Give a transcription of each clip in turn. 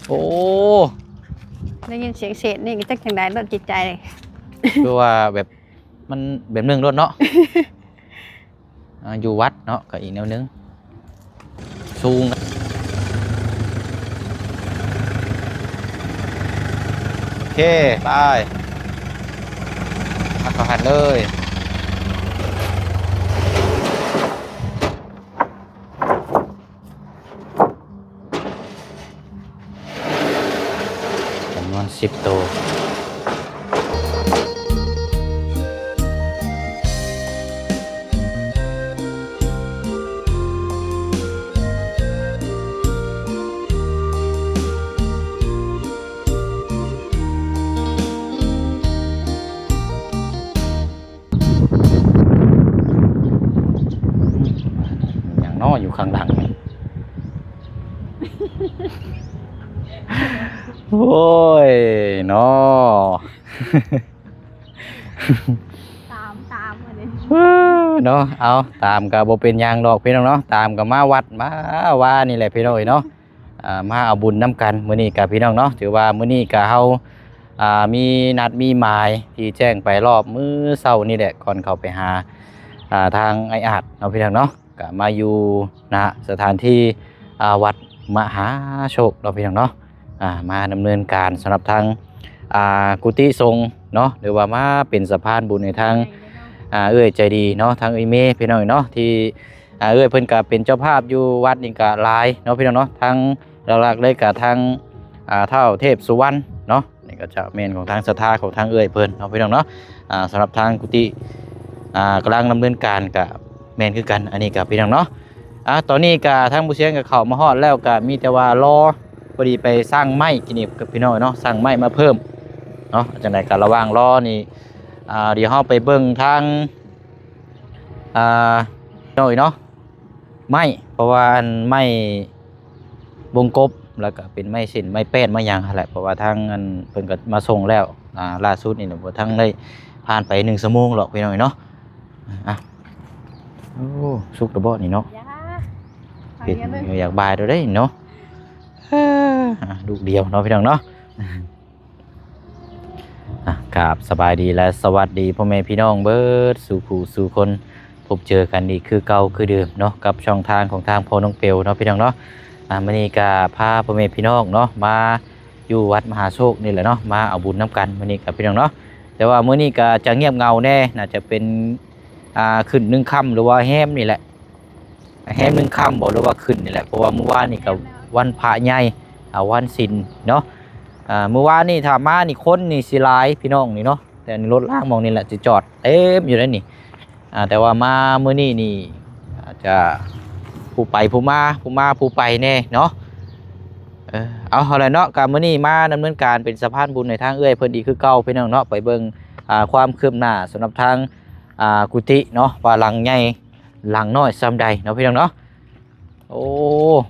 โอ้ได้ยินเสียงเศษนี่จักจังได๋รถจิตใจเลย คือว่าแบบมันแบบนึงรถเนาะ อยู่วัดเนาะก็อีกแนวนึงสูงโอเคไปพักเขาหันเลยจำนวน10 ตัวอย่างน้ออยู่ข้างหลังนี่ โอ้ยเนาะ ตามอันนี้ เนาะเอาตามกับโบเป็นหยางดอกพี่น้องเนาะตามกับมาวัดมาว่านี่แหละพี่น้องเนาะมาเอาบุญน้ำกันมื้อนี้กับพี่น้องเนาะถือว่ามื้อนี้กับเฮามีนัดมีหมายที่แจ้งไปรอบมื้อเช้านี่แหละก่อนเข้าไปหาทางไอ้อาจเนาะพี่น้องเนาะก็มาอยู่ณสถานที่วัดมหาโชคเนาะพี่น้องเนาะมาดำเนินการสำหรับทางกุฏิสงฆ์เนาะหรือว่ามาเป็นสะพานบุญในทางเอ้ยใจดีเนาะทางเอ้ยเมพี่น้องเนาะที่เอ้ยเพิ่นก็เป็นเจ้าภาพอยู่วัดนี่ก็หลายเนาะพี่น้องเนาะทางหลักๆเลยก็ทางเท่าเทพสุวรรณเนาะนี่ก็จะเมนของทางศรัทธาของทางเอ้ยเพิ่นเนาะพี่น้องเนาะสำหรับทางกุฏิกำลังดำเนินการกับเมนคือกันอันนี้กับพี่น้องเนาะตอนนี้ก็ทางผู้เชี่ยวชาญก็เข้ามาฮอดแล้วก็มีแต่ว่ารอพอดีไปสร้างไม้กินนี่กับพี่น้องเนาะสร้างไม้มาเพิ่มเนาะจังได๋ก็ระหว่างรอนี่เดี๋ยวเฮาไปเบิ่งทางน้อยเนาะไม้เพราะว่าอันไม้วงกบแล้วก็เป็นไม้สินไม้แป้นไม้หยังหั่นแหละเพราะว่าทางอันเพิ่นก็มาส่งแล้วล่าสุดนี่บ่ทันได้ผ่านไป1 ชั่วโมงหรอกพี่น้องเนาะโอ้สุกระบ่นี่เนาะเป็นอยากบายเด้อเด้เนาะลูกเดียวเนาะพี่น้องเนาะครับสบายดีและสวัสดีพ่อแม่พี่น้องเบิดสู่ผู้สู่คนพบเจอกันอีกคือเก่าคือเดิมเนาะกับช่องทางของทางพ่อน้องเปียวเนาะพี่น้องเนาะมื้อนี้ก็พาพ่อแม่พี่น้องเนาะมาอยู่วัดมหาโชคนี่แหละเนาะมาเอาบุญน้ำกันมื้อนี้กับพี่น้องเนาะแต่ว่ามื้อนี้ก็จะเงียบเงาแน่น่าจะเป็นขึ้น1 ค่ำหรือว่าแฮมนี่แหละแฮม1 ค่ำบ่หรือว่าขึ้นนี่แหละเพราะว่าเมื่อวานนี่ก็วันพระใหญ่วันศีลเนาะเมื่อวานนี่ถ้ามานี่คนนี่สิหลายพี่น้องนี่เนาะแต่นี่รถล่างมองนี่แหละสิจอดเต็มอยู่แล้วนี่แต่ว่ามามื้อนี้นี่อาจจะผู้ไปผู้มาผู้ไปแน่เนาะเอาละเนาะกับมื้อนี้มาดำเนินการเป็นสะพานบุญในทางเอื้อยเพิ่นอีกคือเก่าพี่น้องเนาะไปเบิ่งความคืบหน้าสำหรับทางกุฏิเนาะว่าหลังใหญ่หลังน้อยซำใดเนาะพี่น้องเนาะโอ้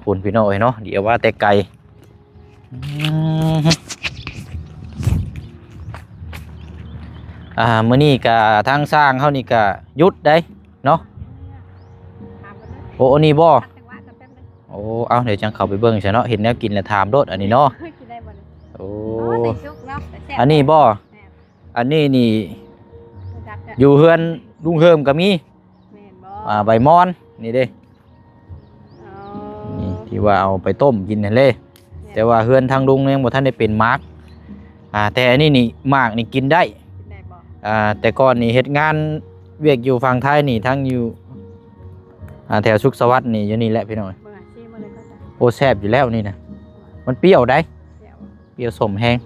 พุ่นพี่น้องเอ้ยเนาะเดี๋ยวว่าแต่ไกลมื้อนี้ก็ทางสร้างเฮานี่ก็หยุดได้เนาะโอ้อันนี้บ่โอ้เอาเดี๋ยวจังเข้าไปเบิ่งซะเนาะเห็นแนวกินแล้วถามโลดอันนี้เนาะโอ้อันนี้บ่อันนี้นี่อยู่เฮือนลุงเฮิมก็มีใบมอนนี่เด้นี่ที่ว่าเอาไปต้มกินนั่นเลยแต่ว่าเฮือนทางลุงยังบ่ทันได้เป็นมาร์กแต่อันนี้นี่มากนี่กินได้แต่ก่อนนี่เฮ็ดงานเวียกอยู่ฝั่งไทยนี่ทั้งอยู่แถวสุขสวัสดิ์นี่อยู่นี่แหละพี่น้องโอ้แซ่บอยู่แล้วนี่นะมันเปรี้ยวได้เปรี้ยวสมแห้ง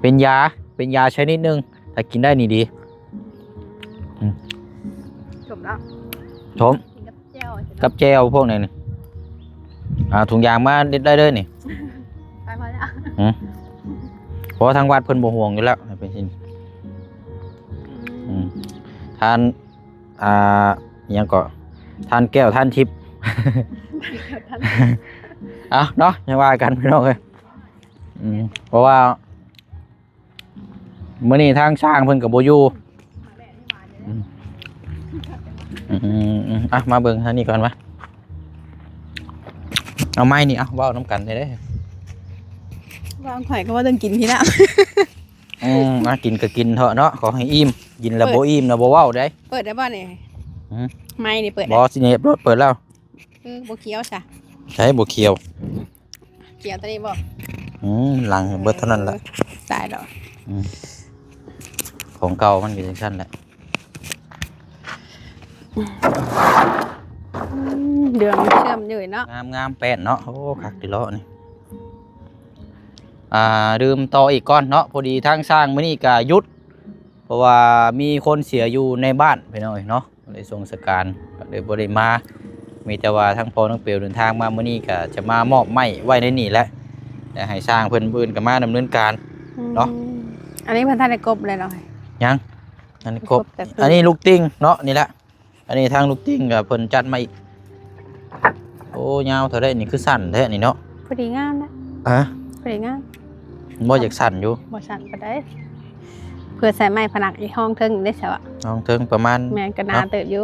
เป็นยาชนิดนึงถ้ากินได้นี่ดีชมแล้วชมกับแจวพวกนี้นี่ถุงยางมาได้เลยนี่ไปพอแล้วเพราะทางวัดเพิ่นบ่ห่วงอยู่แล้วเป็นสิ่งทานยังก็ทานแก้วทานทิพย์เนาะยังว่ากันพี่น้องเอ้ยเพราะว่ามื้อนี้ทางช่างเพิ่นก็บ่อยู่มาเบิ่งทางนี้ก่อนวะ เอาไม้นี่เอาเว้าน้ำกันได้ วางข่อยก็ว่าต้องกินพี่ละ มากินก็กินเถอะเนาะขอให้อิ่มกินแล้วบ่อิ่มแล้วบ่เว้าได้ เปิดได้บ่เนี่ยไม่นี่เปิด บ่สิเนี่ยเปิดแล้ว บ่เคี้ยวจ้ะ ใช้บ่เคียว เคี้ยวตัวนี้บ่ หลังเบิดเท่านั้นแหละ ตายดอก ของเก่ามันเป็นจังซั่นแหละ เดืองเชื่อมอยู่เนาะ งามแป้นเนาะโอ้คักดิเลาะนี่ดื่มต่ออีกก่อนเนาะพอดีทางสร้างมื้อนี้ก็หยุดเพราะว่ามีคนเสียอยู่ในบ้านพี่น้อยเนาะเลยส่งสการก็เลยบ่ได้มามีแต่ว่าทั้งพ่อทั้งเปียวเดินทางมามื้อนี้ก็จะมามอบไม้ไว้ในนี่แหละแต่ให้สร้างเพิ่นอื่นก็มาดำเนินการเนาะ อันนี้เพิ่นท่านได้กบเลยเนาะ ยังอันนี้ครบอันนี้ลูกติ้งเนาะนี่แหละอันนี้ทางลูกติ้งก็เพิ่นจัดมาอีกโอ้ยาวเท่าได้นี่คือสั้นแท้นี่เนาะ พอดีงามนะ พอดีงาม บ่อยากสั่นอยู่ บ่สั่นปานใดเพื่อใส่ไม้ผนังอีกห้องเทิงได้ซะวะ น้องเทิงประมาณ แม่นก็น่าเติบอยู่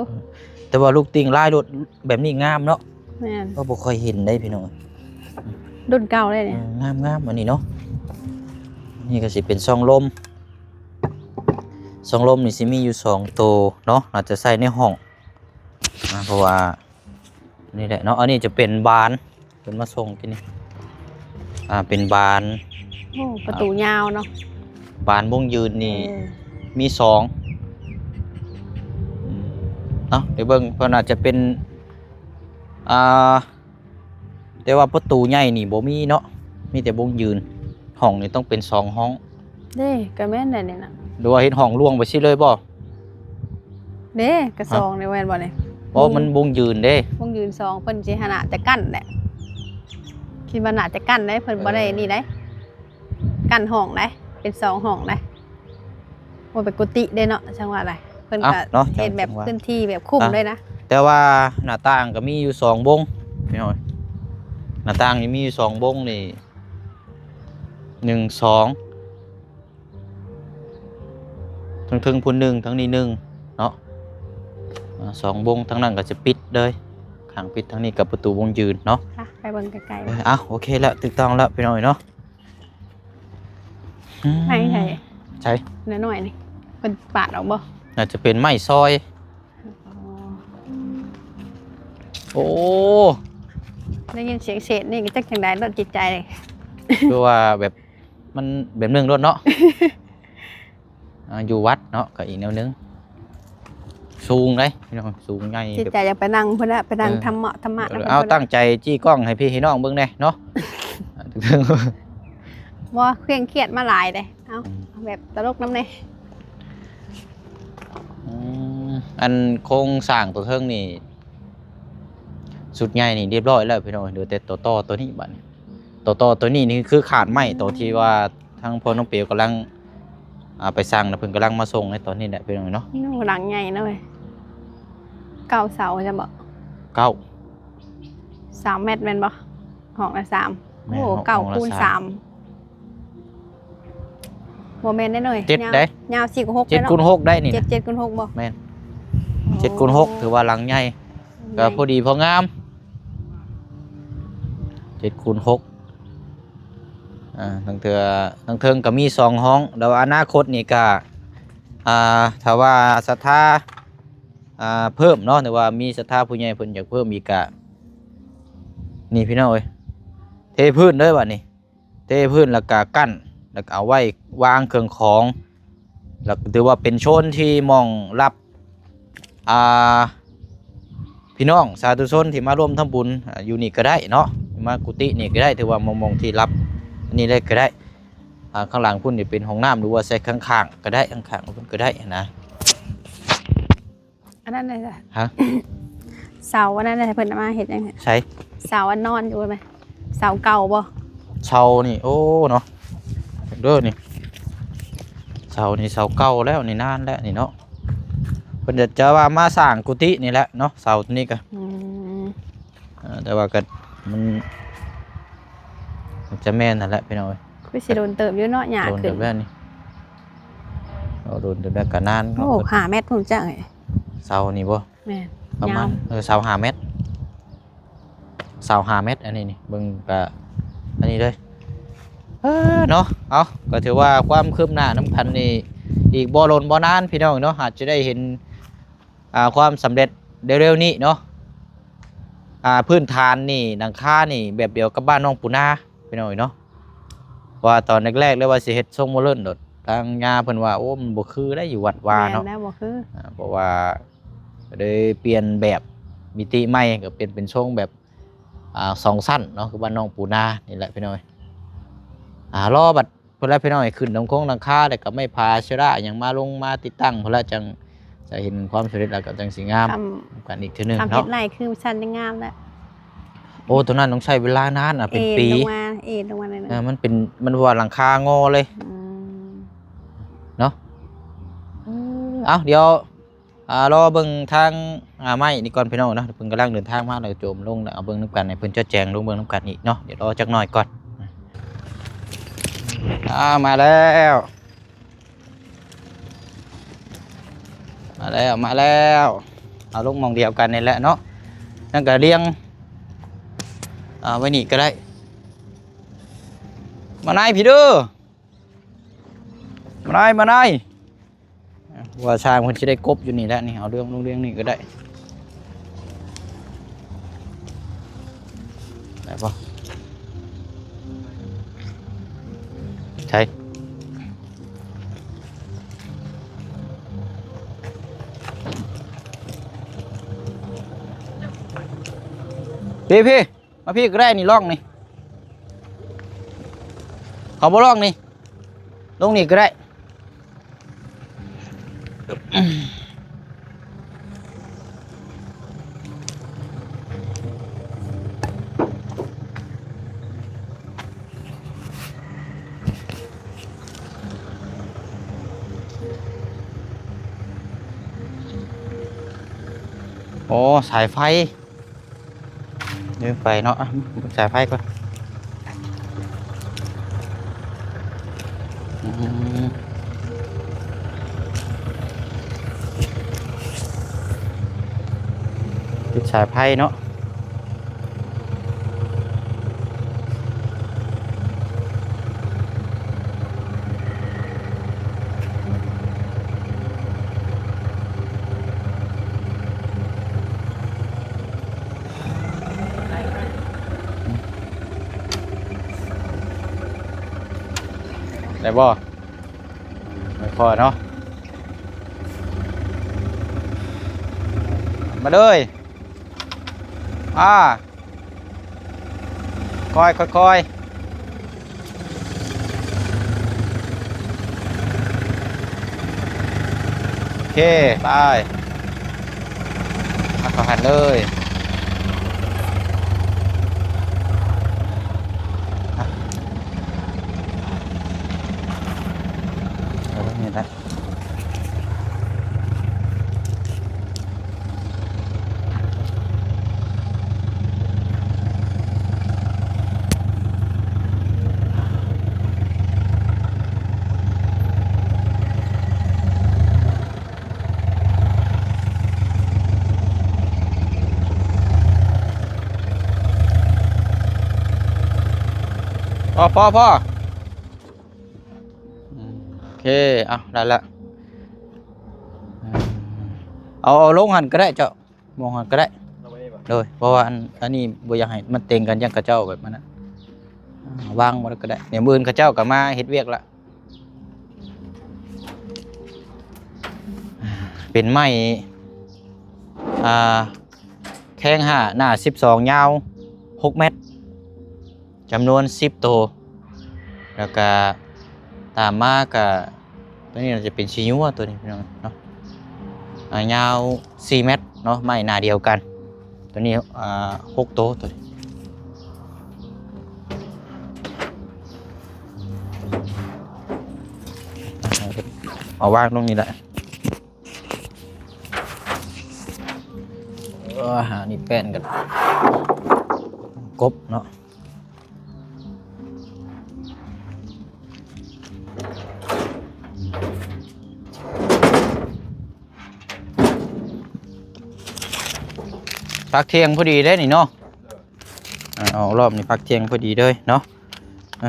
แต่ว่าลูกติ้งลายรถแบบนี้งามเนาะ แม่น ก็บ่ค่อยเห็นได้พี่น้อง รุ่นเก่าเลยเนี่ย งามอันนี้เนาะนี่ก็สิเป็นซองลมนี่สิมีอยู่2ตัวเนาะอาจจะใส่ในห้องเพราะว่านี่แหละเนาะอันนี้จะเป็นบานเพิ่นมาส่งที่นี่เป็นบาน โอ้ประตูยาวเนาะ บานวงยืนนี่มีเนาะเดี๋ยวเบิ่งเพิ่นอาจจะเป็นแต่ว่าประตูใหญ่นี่บ่มีเนาะมีแต่วงยืนห้องนี่ต้องเป็น2ห้อง เด้ก็แม่นได้เนี่ยน่ะ หรือว่าเฮ็ดห้องรวงไปสิเลยบ่ เด้กระซองในแม่นบ่เนี่ย เพราะมันวงยืนเด้ วงยืน2เพิ่นสิหนาจะกั้นแหละคิดว่าน่าจะกั้นได้เพิ่นบ่ได้นี่ได้กั้นห้องได้เป็น2ห้องได้บ่เป็นกุฏิเด้เนาะจังว่าอะไรเพิ่นก็เฮ็ดแบบพื้นที่แบบคุ้มเลยนะ แต่ว่าหน้าต่างก็มีอยู่2บงพี่น้อยหน้าต่างนี่มีอยู่2บงนี่1 2ทั้งพุ่น1ทั้งนี้1เนาะ2บงทั้งนั้นก็จะปิดเลยข้างปิดทั้งนี้กับประตูวงยืนเนาะ ค่ะไปเบิ่งไกลโอเคแล้วถูกต้องแล้วพี่น้อยเนาะ ๆไม่ใช่ ใช่ น้อยๆนี่เพิ่นปาดออกบ่ น่าจะเป็นไม้ซอยโอ้ ได้ยินเสียงเศษนี่ก็จักจังได๋รถจิตใจเลย คือว่าแบบมันแบบนึงรถเนาะ อยู่วัดเนาะก็อีกแนวนึงสูงเลยพี่น้องสูงใหญ่ จิตใจอยากไปนั่งเพิ่นน่ะไปนั่งธรรมะนำ เอาตั้งใจจี้กล้องให้พี่ให้น้องเบิ่งแน่เนาะ บ่เคร่งเครียดมาหลายเด้เอาแบบตลกนำแน่ อันโครงสร้างตัวเทิงนี่สุดใหญ่นี่เรียบร้อยแล้วพี่น้องเหลือแต่ตัวต่อตัวนี้บัดนี้ตัวนี้นี่คือขาดไม้ตัวที่ว่าทางพ่อน้องเปียวกำลังไปสั่งนะเพิ่นกำลังมาส่งในตอนนี้แหละพี่น้องเนาะ นู่หลังใหญ่นะเว้ยเก้าเสาจะบ่ 9 3 เมตรแม่นบ่ห้องละ3 แม่ โอ้ น เก้า ห้องละ คูณ สาม 3บ่แม่นได้หน่อย 7ได้ ยาว4 6 7คูณ6ได้นี่นะ 7 7 คูณ 6บ่ แม่น7คูณ6ถือว่าหลังใหญ่ก็พอดีพองาม7คูณ6ทั้งเทิงก็มี2ห้องแล้วอนาคตนี่ก็ถ้าว่าศรัทธาเพิ่มเนาะหรือว่ามีศรัทธาผู้ใหญ่เพิ่นอยากเพิ่มอีกก็นี่พี่น้องเอ้ยเทพื้นเด้อบัดนี้เทพื้นแล้วก็กั้นแล้วก็เอาไว้วางเครื่องของแล้วถือว่าเป็นโซนที่มองรับพี่น้องสาธุชนที่มาร่วมทำบุญอยู่นี่ก็ได้เนาะมากุฏินี่ก็ได้ถือว่ามองที่รับอันนี้ได้ก็ได้ข้างหลังพุ่นนี่เป็นห้องน้ำหรือว่าใส่ข้างๆก็ได้ข้างๆพุ่นก็ได้นะ อันนั้นเลยจ้ะ ฮะ เสาอันนั้นน่ะเพิ่นเอามาเฮ็ดจังไง ใช่ เสาอันนอนอยู่ไหมเสาเก่าบ่ เสานี่โอ้เนาะเด้อนี่เสานี่เสาเก่าแล้วนี่นานแล้วนี่เนาะเพิ่นจะว่ามาสร้างกุฏินี่แหละเนาะเสาตัวนี้ก็แต่ว่าก็มันจะแม่นนั่นแหละพี่น้องเอ้ย คือสิโดนเติบอยู่เนาะหญ้า โดน ขึ้ เดื น อดแล้วนี่โดนเดือดแล้วก็นาน โอ้5 เมตรผมจังไง เสานี่บ่ แม่น ประมาณ ยาว เสา5 เมตร 25เมตรอันนี้นี่เบิ่งก็อันนี้เลยเนาะเอาก็ถือว่าความคืบหน้าน้ำคันนี่อีกบ่ลนบ่นานพี่น้องเนาะอาจจะได้เห็นความสำเร็จเร็วๆนี้เนาะพื้นฐานนี่หลังคานี่แบบเดียวกับบ้านน้องปูนาพี่น้องเนาะว่าตอนแรกๆเลยว่าสิเฮ็ดทรงโมเดิร์นโดดทางญาเพิ่นว่าโอ้มันบ่คือได้อยู่วัดวาเนาะบ่คือเพราะว่าเลยเปลี่ยนแบบมิติใหม่ก็เป็นทรงแบบ2สั้นเนาะคือบ้านน้องปูนานี่แหละพี่น้อยรอบัดเพิ่นแล้วพี่น้อยขึ้นตรงโค้งหลังคาแล้วก็ไม่พาเชื้อราหยังมาลงมาติดตั้งเพิ่นแล้วจังจะเห็นความสำเร็จแล้วก็จังสิงามกันอีกทีนึงเนาะทำเฮ็ดไรคือชั้นยังงามแล้วโอ้ตัวนั้นต้องใช้เวลานานเป็นปีลงมาเลยนะมันว่าหลังคางอเลยเนาะเอาเดี๋ยวรอเบิ่งทางไม้นี่ก่อนพี่น้องเนาะเพิ่นกำลังเดินทางมาแล้วโจมลงแล้วเอาเบิ่งน้ำกันให้เพิ่นจะแจงลงเบิ่งน้ำกันอีกเนาะเดี๋ยวรอจักหน่อยก่อนมาแล้วเอาลงมองเดียวกันนี่แหละเนาะนั่นก็เรียงไว้นี่ก็ได้มานายพี่เด้อมานายว่าช่างคนจะได้กบอยู่นี่แล้วนี่เอาเรื่องนี่ก็ได้ปะใช่พี่มาพี่ก็ได้นี่ล่องนี่ขอบ่ล่องนี่ลงนี่ก็ได้โอ้สายไฟเดินไปเนาะสายไฟก่อนติดสายไฟเนาะได้บ่ไม่พอเนาะมาเลยค่อยโอเคไปมาเข้าหันเลยนี่แหละพอโอเคได้ละเอาลงหันก็ได้เจ้ามองหันก็ได้เลยเพราะว่าอันนี้บ่อยากให้มันเต็งกันยังกระเจ้าแบบนั้นวางมันก็ได้เนี่ยมือเขาเจ้าก็มาเฮ็ดเวียกละเป็นไม้แข้ง5หน้า12ยาว6เมตรจำนวน10ตัวแล้วก็ตามมาก็ตัวนี้เราจะเป็นชิญัวตัวนี้เนาะยาว4เมตรเนาะไม้หน้าเดียวกันตัวนี้6ตัวตัวนี้เอาวางตรงนี้แหละหานี่แป้นกันกบเนาะพักเที่ยงพอดีได้นี่เนาะ เอารอบนี้พักเที่ยงพอดีเลยเนาะ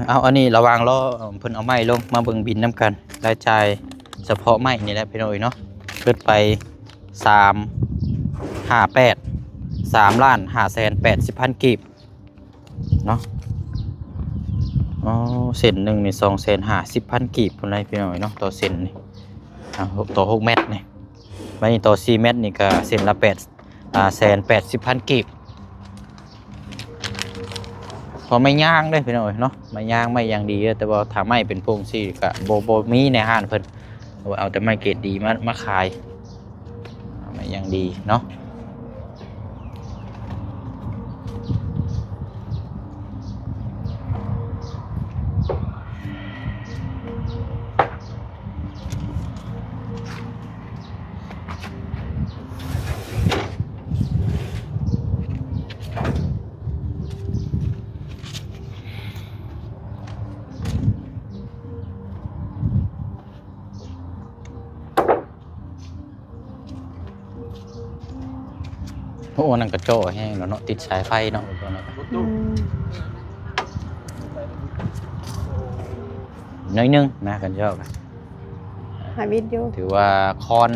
เอาอันนี้ระวังล้อเพิ่นเอาไม้ลงมาเบิ่งบินน้ำกันรายจ่ายเฉพาะไม้นี่แหละพี่น้อยเนาะเกิดไป3,580,000 กีบเนาะอ๋อเส้นหนึ่งนี่250,000 กีบพุ่นไรพี่น้อยเนาะต่อเส้นนี่ต่อ6 เมตรนี่ไม่ต่อ4 เมตรนี่ก็เส้นละ180,000 กีบพอไม่ย่างได้พี่น้อยเนาะไม่ย่างไม่ย่างดีแต่ว่าถ้าไม่เป็นพวงซี่ก็โบมีในห้างเพิ่นเอาแต่ไม่เกรดดีมาขายไม่ย่างดีเนาะโอ้นั่นกระโจแห้งแล้วเนาะติดสายไฟเนาะตัวนั้นน้อยนึงนะกันโจกัน หาวิดอยู่ ถือว่าคอน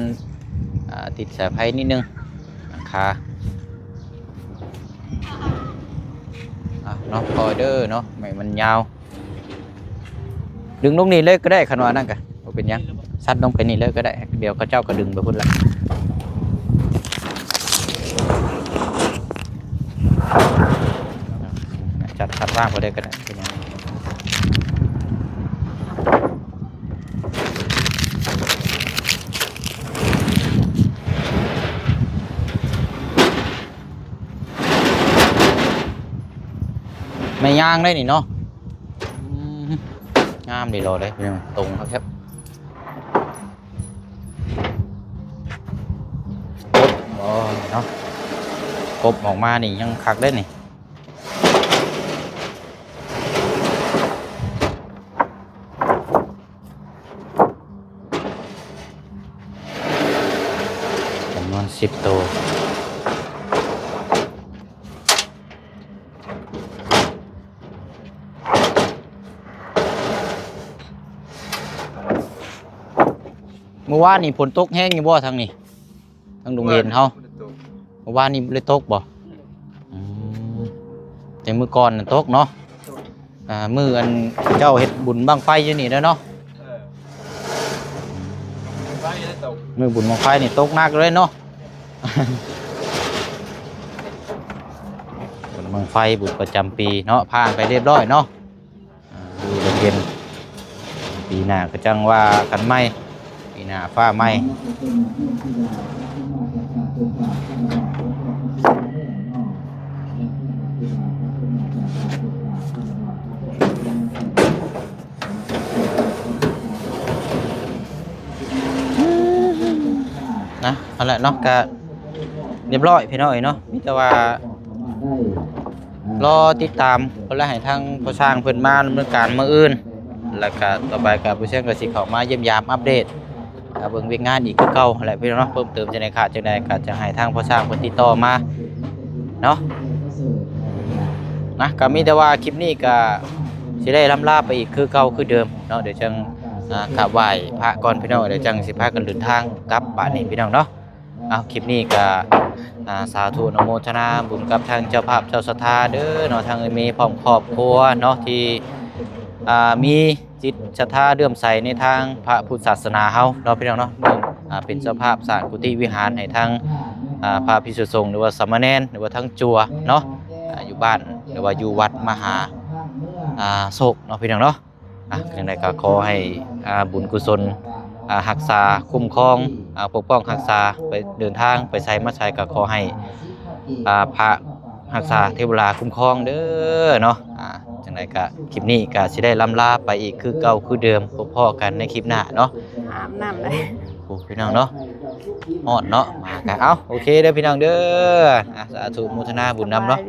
ติดสายไฟนิดนึงราคาเนาะคอยเดอร์เนาะไม่มันยาวดึงลงนี่เลยก็ได้ขนาดนั้นกันเป็นยังซัดลงไปนี่เลยก็ได้เดี๋ยวเขาเจ้าก็ดึงไปพุ่นละจัดคัดว่างไปได้ก็ได้เป็นยังไม่ย่างได้นี่เนาะงามดีรอเลยตรงครับกบเนาะกบออกมานี่ยังคักได้นี่จำนวน10 ตัวเมื่อวานนี่ฝนตกแห้งอยู่บ่ทางนี้ทางดงเย็นเฮาเมื่อวานนี่เลยตกบ่แต่มื้อก่อนน่ะตกเนาะมื้ออันเจ้าเฮ็ดบุญบั้งไฟอยู่นี่แล้วเนาะมื้อบุญบั้งไฟนี่ตกหนักเลยเนาะ บุญบั้งไฟบุญประจำปีเนาะผ่านไปเรียบร้อยเนาะดูดงเย็นปีหน้าก็จังว่ากันใหม่ปีหน้าฟ้าไหมนะเอาละเนาะก็เรียบร้อยพี่น้อยเนาะมีแต่ว่ารอติดตามเพิ่นละให้ทางผู้สร้างเพิ่นมาดำเนินการมื้ออื่นแล้วก็ต่อไปก็ผู้เชี่ยวชาญก็สิเข้ามาเยี่ยมยามอัปเดตเบิ่งเวียกงานอีกคือเก่าแหละพี่น้องเนาะเพิ่มเติมจังได๋ขาดจังได๋ก็จะให้ทางผู้สร้างเพิ่นติดต่อมาเนาะนะก็มีแต่ว่าคลิปนี้ก็สิได้ล่ำลาไปอีกคือเก่าคือเดิมเนาะเดี๋ยวจังกราบไหว้พระก่อนพี่น้องเดี๋ยวจังสิพากันเดินทางกลับบ้านนี่พี่น้องเนาะเอาคลิปนี้ก็สาธุอนุโมทนาบุญกับทางเจ้าภาพเจ้าศรัทธาเด้อเนาะทางเมีพร้อมครอบครัวเนาะที่มีจิตศรัทธาเลื่อมใสในทางพระพุทธศาสนาเฮาเนาะพี่น้องเนาะเป็นเจ้าภาพสร้างกุฏิวิหารให้ทางพระภิกษุสงฆ์หรือว่าสามเณรหรือว่าทั้งจัวเนาะอยู่บ้านหรือว่าอยู่วัดมหาโศกเนาะพี่น้องเนาะอย่างไรก็ขอให้บุญกุศลรักษาคุ้มครองปกป้องรักษาไปเดินทางไปใช้มาใช้ก็ขอให้พระรักษาเทวดาคุ้มครองเด้อเนาะจังไรก็คลิปนี้ก็สิได้ล่ำลาไปอีกคือเก่าคือเดิมพบพ่อกันในคลิปหน้าเนาะอาบน้ำเลยโอ้พี่น้องเนาะฮอดเนาะมากันโอเคเด้อพี่น้องเด้อสาธุมุทนาบุญนำเนาะ